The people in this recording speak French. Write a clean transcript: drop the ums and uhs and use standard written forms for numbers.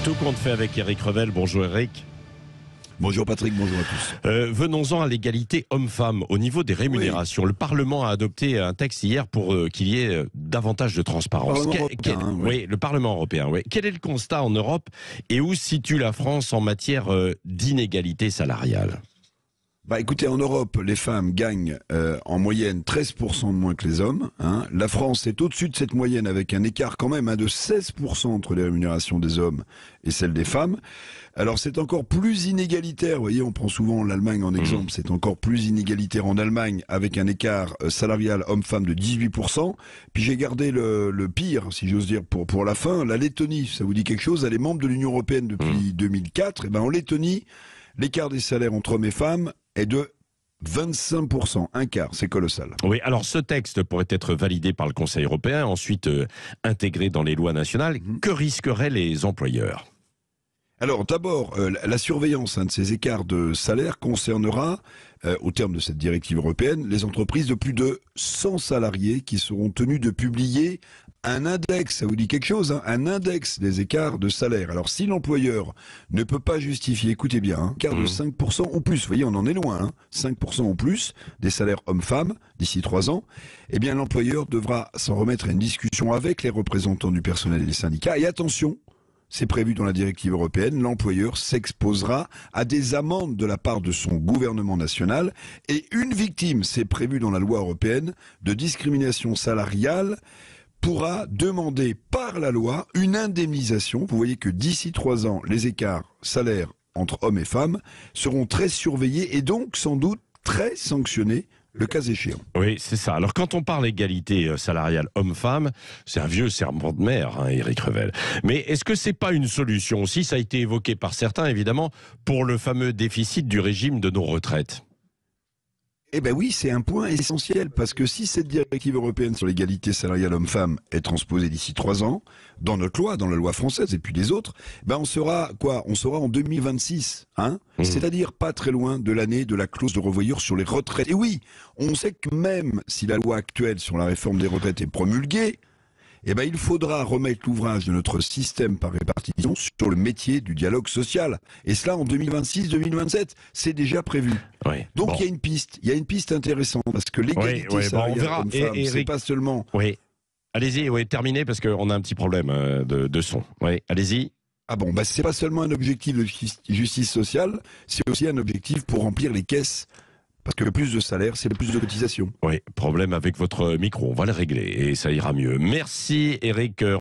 Tout compte fait avec Eric Revel. Bonjour Eric. Bonjour Patrick, bonjour à tous. Venons-en à l'égalité homme-femme. Au niveau des rémunérations, le Parlement a adopté un texte hier pour qu'il y ait davantage de transparence. Oui, le Parlement européen. Oui. Quel est le constat en Europe et où se situe la France en matière d'inégalité salariale ? Écoutez, en Europe, les femmes gagnent en moyenne 13% de moins que les hommes. La France est au-dessus de cette moyenne avec un écart quand même de 16% entre les rémunérations des hommes et celles des femmes. Alors c'est encore plus inégalitaire, vous voyez, on prend souvent l'Allemagne en exemple, c'est encore plus inégalitaire en Allemagne avec un écart salarial homme-femme de 18%. Puis j'ai gardé le pire, si j'ose dire, pour la fin, la Lettonie, ça vous dit quelque chose, elle est membre de l'Union européenne depuis 2004, et en Lettonie, l'écart des salaires entre hommes et femmes est de 25%, un quart, c'est colossal. Oui, alors ce texte pourrait être validé par le Conseil européen, ensuite intégré dans les lois nationales. Que risqueraient les employeurs ? Alors d'abord, la surveillance de ces écarts de salaire concernera, au terme de cette directive européenne, les entreprises de plus de 100 salariés qui seront tenues de publier un index, ça vous dit quelque chose, un index des écarts de salaire. Alors si l'employeur ne peut pas justifier, écoutez bien, un quart de 5% ou plus, vous voyez on en est loin, 5% ou plus des salaires hommes-femmes d'ici 3 ans, eh bien l'employeur devra s'en remettre à une discussion avec les représentants du personnel et les syndicats. Et attention, c'est prévu dans la directive européenne, l'employeur s'exposera à des amendes de la part de son gouvernement national et une victime, c'est prévu dans la loi européenne, de discrimination salariale pourra demander par la loi une indemnisation. Vous voyez que d'ici 3 ans, les écarts salaires entre hommes et femmes seront très surveillés et donc sans doute très sanctionnés le cas échéant. Oui, c'est ça. Alors quand on parle égalité salariale homme-femme, c'est un vieux serment de mer, Eric Revel. Mais est-ce que c'est pas une solution aussi, ça a été évoqué par certains évidemment, pour le fameux déficit du régime de nos retraites ? Eh bien oui, c'est un point essentiel, parce que si cette directive européenne sur l'égalité salariale homme-femme est transposée d'ici 3 ans, dans notre loi, dans la loi française et puis les autres, on sera on sera en 2026, c'est-à-dire pas très loin de l'année de la clause de revoyure sur les retraites. Et oui, on sait que même si la loi actuelle sur la réforme des retraites est promulguée, il faudra remettre l'ouvrage de notre système par répartition sur le métier du dialogue social. Et cela en 2026-2027, c'est déjà prévu. Oui, donc il y a une piste intéressante, parce que l'égalité salariale homme-femme, c'est pas seulement... Oui, allez-y, terminez, parce qu'on a un petit problème de son. Oui, allez-y. C'est pas seulement un objectif de justice sociale, c'est aussi un objectif pour remplir les caisses. Parce que le plus de salaire, c'est le plus de cotisation. Oui, problème avec votre micro, on va le régler et ça ira mieux. Merci Eric.